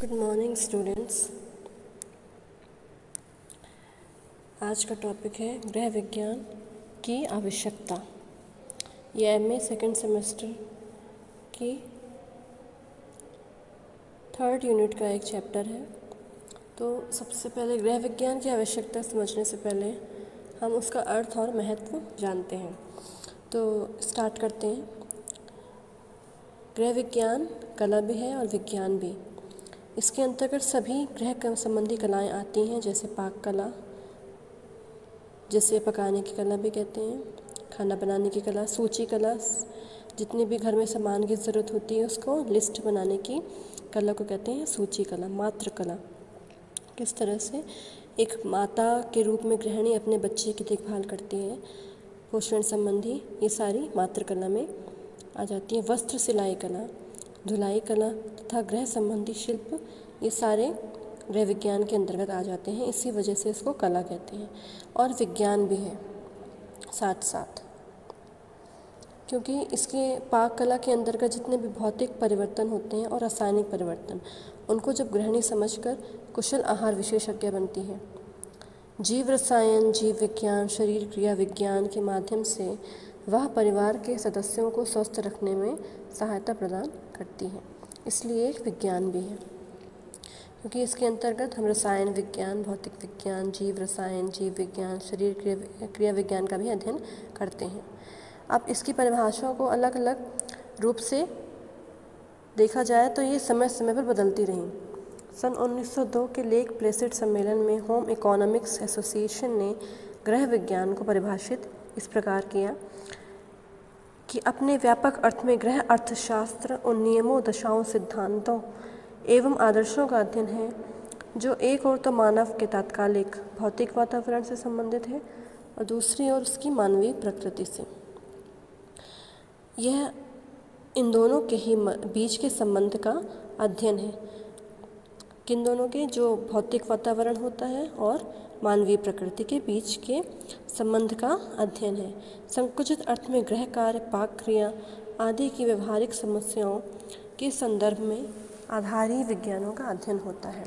Good morning students. आज का topic है गृह विज्ञान की आवश्यकता। ये एमए सेकंड सेमेस्टर की 3rd यूनिट का एक चैप्टर है। तो सबसे पहले गृह विज्ञान की आवश्यकता समझने से पहले हम उसका अर्थ और महत्व जानते हैं। तो स्टार्ट करते हैं। गृह विज्ञान कला भी है और विज्ञान भी। इसके अंतर्गत सभी गृह संबंधी कलाएं आती हैं, जैसे पाक कला, जिसे पकाने की कला भी कहते हैं, खाना बनाने की कला, सूची कला, जितने भी घर में सामान की ज़रूरत होती है उसको लिस्ट बनाने की कला को कहते हैं सूची कला। मातृ कला, किस तरह से एक माता के रूप में गृहिणी अपने बच्चे की देखभाल करती है, पोषण संबंधी, ये सारी मातृ कला में आ जाती है। वस्त्र सिलाई कला, धुलाई कला तथा गृह संबंधी शिल्प, ये सारे गृह विज्ञान के अंतर्गत आ जाते हैं। इसी वजह से इसको कला कहते हैं। और विज्ञान भी है साथ साथ, क्योंकि इसके पाक कला के अंतर्गत जितने भी भौतिक परिवर्तन होते हैं और रासायनिक परिवर्तन, उनको जब गृहिणी समझकर कुशल आहार विशेषज्ञ बनती है। जीव रसायन, जीव विज्ञान, शरीर क्रिया विज्ञान के माध्यम से वह परिवार के सदस्यों को स्वस्थ रखने में सहायता प्रदान करती है, इसलिए एक विज्ञान भी है। क्योंकि इसके अंतर्गत हम रसायन विज्ञान, भौतिक विज्ञान, जीव रसायन, जीव विज्ञान, शरीर क्रिया विज्ञान का भी अध्ययन करते हैं। अब इसकी परिभाषाओं को अलग अलग रूप से देखा जाए तो ये समय समय पर बदलती रहीं। सन 1902 के लेक प्लेसिड सम्मेलन में होम इकोनॉमिक्स एसोसिएशन ने गृह विज्ञान को परिभाषित इस प्रकार किया कि अपने व्यापक अर्थ में गृह अर्थशास्त्र उन नियमों, दशाओं, सिद्धांतों एवं आदर्शों का अध्ययन है जो एक ओर तो मानव के तात्कालिक भौतिक वातावरण से संबंधित है और दूसरी ओर उसकी मानवीय प्रकृति से। यह इन दोनों के ही बीच के संबंध का अध्ययन है। किन दोनों के? जो भौतिक वातावरण होता है और मानवीय प्रकृति के बीच के संबंध का अध्ययन है। संकुचित अर्थ में गृह कार्य, पाक क्रिया आदि की व्यवहारिक समस्याओं के संदर्भ में आधारी विज्ञानों का अध्ययन होता है।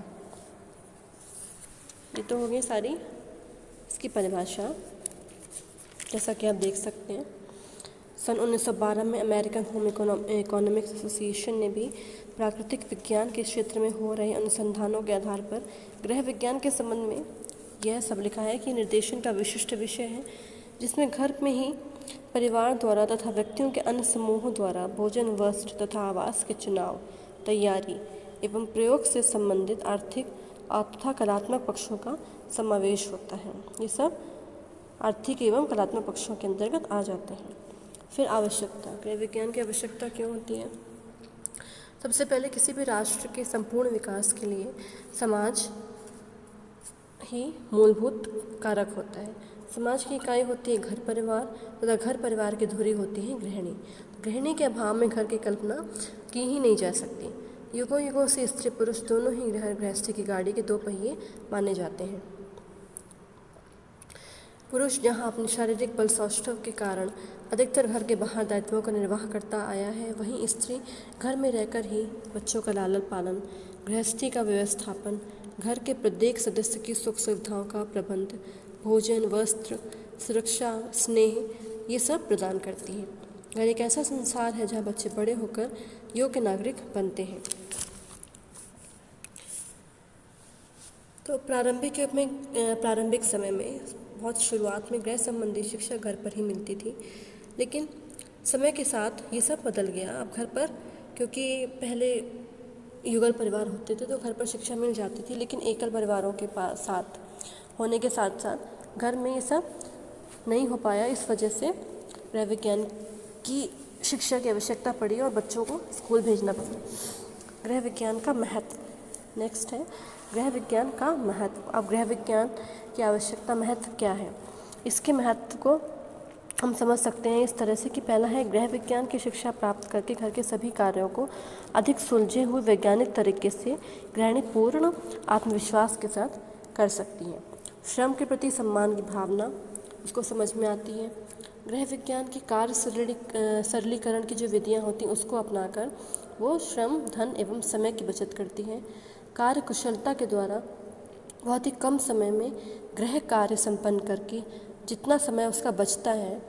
ये तो हो गई सारी इसकी परिभाषा, जैसा कि आप देख सकते हैं। सन 1912 में अमेरिकन होम इकोनॉमिक्स एसोसिएशन ने भी प्राकृतिक विज्ञान के क्षेत्र में हो रहे अनुसंधानों के आधार पर गृह विज्ञान के संबंध में यह सब लिखा है कि निर्देशन का विशिष्ट विषय है, जिसमें घर में ही परिवार द्वारा तथा व्यक्तियों के अन्य समूहों द्वारा भोजन, वस्त्र तथा आवास के चुनाव, तैयारी एवं प्रयोग से संबंधित आर्थिक तथा कलात्मक पक्षों का समावेश होता है। ये सब आर्थिक एवं कलात्मक पक्षों के अंतर्गत आ जाते हैं। फिर आवश्यकता, गृह विज्ञान की आवश्यकता क्यों होती है? सबसे पहले किसी भी राष्ट्र के संपूर्ण विकास के लिए समाज ही मूलभूत कारक होता है। समाज की इकाई होती है घर परिवार तथा घर परिवार की धुरी होती है गृहिणी। गृहिणी के अभाव में घर की कल्पना की ही नहीं जा सकती। युगों युगों से स्त्री पुरुष दोनों ही गृहस्थी की गाड़ी के 2 पहिए माने जाते हैं। पुरुष जहाँ अपने शारीरिक बल सौष्ठव के कारण अधिकतर घर के बाहर दायित्वों का निर्वाह करता आया है, वहीं स्त्री घर में रहकर ही बच्चों का लालन पालन, गृहस्थी का व्यवस्थापन, घर के प्रत्येक सदस्य की सुख सुविधाओं का प्रबंध, भोजन, वस्त्र, सुरक्षा, स्नेह, ये सब प्रदान करती है। घर एक ऐसा संसार है जहाँ बच्चे बड़े होकर योग्य नागरिक बनते हैं। तो प्रारंभिक समय में बहुत शुरुआत में गृह संबंधी शिक्षा घर पर ही मिलती थी, लेकिन समय के साथ ये सब बदल गया। अब घर पर, क्योंकि पहले युगल परिवार होते थे तो घर पर शिक्षा मिल जाती थी, लेकिन एकल परिवारों के साथ होने के साथ साथ घर में ये सब नहीं हो पाया। इस वजह से गृह विज्ञान की शिक्षा की आवश्यकता पड़ी और बच्चों को स्कूल भेजना पड़ा। गृह विज्ञान का महत्व नेक्स्ट है। गृह विज्ञान का महत्व। अब गृह विज्ञान की आवश्यकता, महत्व क्या है? इसके महत्व को हम समझ सकते हैं इस तरह से कि पहला है, गृह विज्ञान की शिक्षा प्राप्त करके घर के सभी कार्यों को अधिक सुलझे हुए वैज्ञानिक तरीके से गृहिणी पूर्ण आत्मविश्वास के साथ कर सकती है। श्रम के प्रति सम्मान की भावना उसको समझ में आती है। गृह विज्ञान की कार्य सरलीकरण की जो विधियाँ होती हैं उसको अपनाकर वो श्रम, धन एवं समय की बचत करती है। कार्य कुशलता के द्वारा बहुत ही कम समय में गृह कार्य संपन्न करके जितना समय उसका बचता है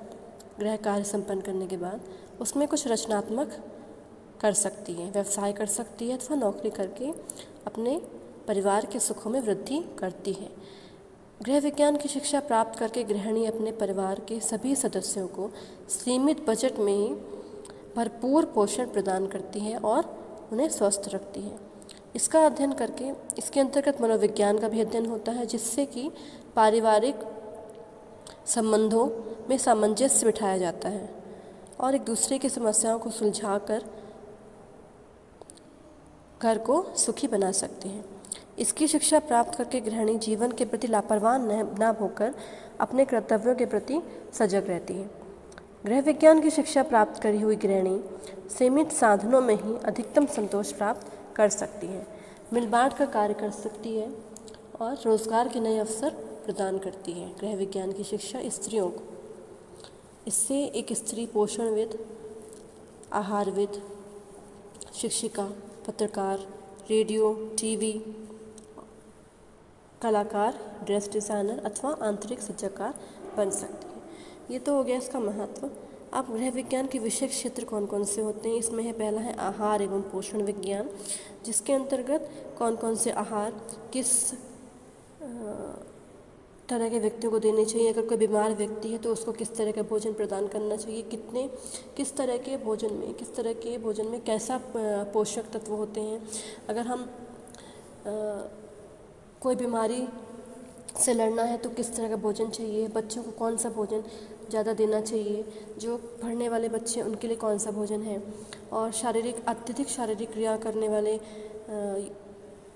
गृह कार्य संपन्न करने के बाद उसमें कुछ रचनात्मक कर सकती है, व्यवसाय कर सकती है अथवा नौकरी करके अपने परिवार के सुखों में वृद्धि करती है। गृह विज्ञान की शिक्षा प्राप्त करके गृहिणी अपने परिवार के सभी सदस्यों को सीमित बजट में ही भरपूर पोषण प्रदान करती है और उन्हें स्वस्थ रखती है। इसका अध्ययन करके इसके अंतर्गत मनोविज्ञान का भी अध्ययन होता है, जिससे कि पारिवारिक संबंधों में सामंजस्य बिठाया जाता है और एक दूसरे की समस्याओं को सुलझाकर घर को सुखी बना सकते हैं। इसकी शिक्षा प्राप्त करके गृहिणी जीवन के प्रति लापरवाह न होकर अपने कर्तव्यों के प्रति सजग रहती है। गृह विज्ञान की शिक्षा प्राप्त करी हुई गृहिणी सीमित साधनों में ही अधिकतम संतोष प्राप्त कर सकती है, मिल बांट कर कार्य कर सकती है और रोजगार के नए अवसर प्रदान करती है। गृह विज्ञान की शिक्षा स्त्रियों को, इससे एक स्त्री पोषणविद, आहारविद, शिक्षिका, पत्रकार, रेडियो, टीवी, कलाकार, ड्रेस डिज़ाइनर अथवा आंतरिक सज्जाकार बन सकती है। ये तो हो गया इसका महत्व। अब गृह विज्ञान के विषय क्षेत्र कौन कौन से होते हैं, इसमें है पहला है आहार एवं पोषण विज्ञान, जिसके अंतर्गत कौन कौन से आहार किस तरह के व्यक्तियों को देने चाहिए। अगर कोई बीमार व्यक्ति है तो उसको किस तरह का भोजन प्रदान करना चाहिए, किस तरह के भोजन में कैसा पोषक तत्व होते हैं। अगर हम कोई बीमारी से लड़ना है तो किस तरह का भोजन चाहिए, बच्चों को कौन सा भोजन ज़्यादा देना चाहिए, जो पढ़ने वाले बच्चे उनके लिए कौन सा भोजन है, और अत्यधिक शारीरिक क्रिया करने वाले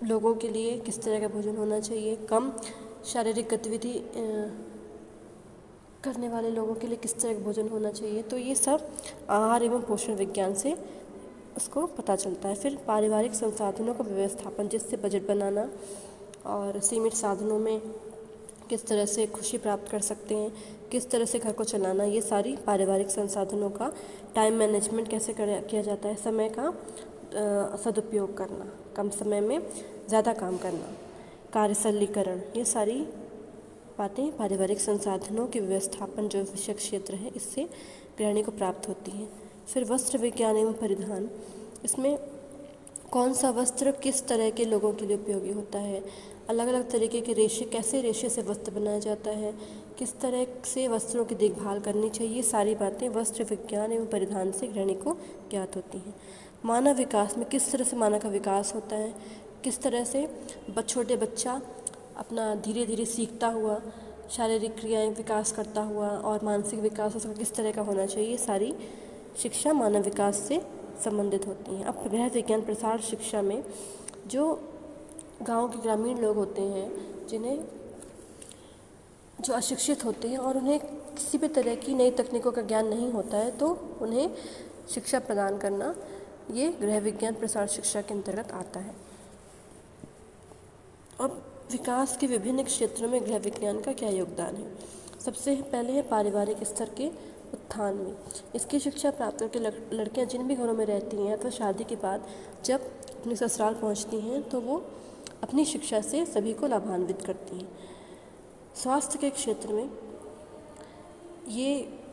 लोगों के लिए किस तरह का भोजन होना चाहिए, कम शारीरिक गतिविधि करने वाले लोगों के लिए किस तरह का भोजन होना चाहिए। तो ये सब आहार एवं पोषण विज्ञान से उसको पता चलता है। फिर पारिवारिक संसाधनों का व्यवस्थापन, जिससे बजट बनाना और सीमित साधनों में किस तरह से खुशी प्राप्त कर सकते हैं, किस तरह से घर को चलाना, ये सारी पारिवारिक संसाधनों का टाइम मैनेजमेंट कैसे किया जाता है, समय का सदुपयोग करना, कम समय में ज़्यादा काम करना, कार्य सरलीकरण, ये सारी बातें पारिवारिक संसाधनों के व्यवस्थापन जो विषय क्षेत्र है इससे गृहिणी को प्राप्त होती हैं। फिर वस्त्र विज्ञान एवं परिधान, इसमें कौन सा वस्त्र किस तरह के लोगों के लिए उपयोगी होता है, अलग अलग तरीके के रेशे, कैसे रेशे से वस्त्र बनाया जाता है, किस तरह से वस्त्रों की देखभाल करनी चाहिए, सारी बातें वस्त्र विज्ञान एवं परिधान से गृहिणी को ज्ञात होती हैं। मानव विकास में किस तरह से मानव का विकास होता है, किस तरह से छोटे बच्चा अपना धीरे धीरे सीखता हुआ शारीरिक क्रियाएं विकास करता हुआ और मानसिक विकास उसका किस तरह का होना चाहिए, सारी शिक्षा मानव विकास से संबंधित होती हैं। अब गृह विज्ञान प्रसार शिक्षा में जो गांव के ग्रामीण लोग होते हैं, जो अशिक्षित होते हैं और उन्हें किसी भी तरह की नई तकनीकों का ज्ञान नहीं होता है, तो उन्हें शिक्षा प्रदान करना ये गृह विज्ञान प्रसार शिक्षा के अंतर्गत आता है। अब विकास के विभिन्न क्षेत्रों में गृह विज्ञान का क्या योगदान है। सबसे पहले है पारिवारिक स्तर के उत्थान में। इसकी शिक्षा प्राप्त करके लड़कियां जिन भी घरों में रहती हैं अथवा शादी के बाद जब अपने ससुराल पहुंचती हैं तो वो अपनी शिक्षा से सभी को लाभान्वित करती हैं। स्वास्थ्य के क्षेत्र में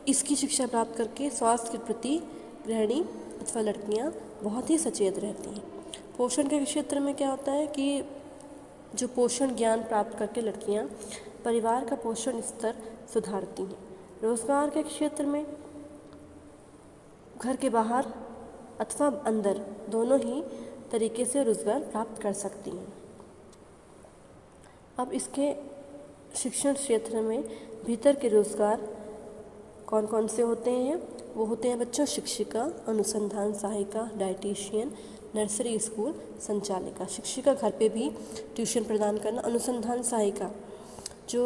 इसकी शिक्षा प्राप्त करके स्वास्थ्य के प्रति गृहिणी अथवा लड़कियां बहुत ही सचेत रहती हैं। पोषण के क्षेत्र में क्या होता है कि जो पोषण ज्ञान प्राप्त करके लड़कियां परिवार का पोषण स्तर सुधारती हैं। रोजगार के क्षेत्र में घर के बाहर अथवा अंदर दोनों ही तरीके से रोजगार प्राप्त कर सकती हैं। अब इसके शिक्षण क्षेत्र में भीतर के रोजगार कौन कौन से होते हैं, वो होते हैं बच्चों शिक्षिका, अनुसंधान सहायिका, डाइटिशियन, नर्सरी स्कूल संचालिका। शिक्षिका घर पे भी ट्यूशन प्रदान करना, अनुसंधान सहायिका जो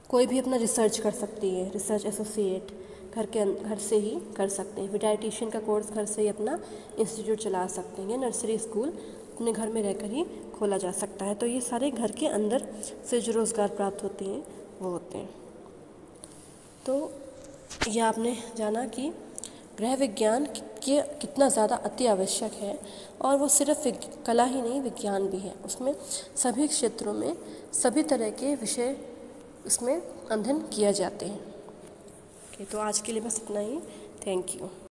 कोई भी अपना रिसर्च कर सकती है, रिसर्च एसोसिएट घर से ही कर सकते हैं। फिर डाइटिशियन का कोर्स घर से ही अपना इंस्टीट्यूट चला सकते हैं। नर्सरी स्कूल अपने घर में रहकर ही खोला जा सकता है। तो ये सारे घर के अंदर से जो रोज़गार प्राप्त होते हैं वो होते हैं। तो ये आपने जाना कि गृह विज्ञान ये कितना ज़्यादा अति आवश्यक है। और वो सिर्फ कला ही नहीं, विज्ञान भी है, उसमें सभी क्षेत्रों में सभी तरह के विषय उसमें अध्ययन किया जाते हैं। ओके, तो आज के लिए बस इतना ही। Thank you.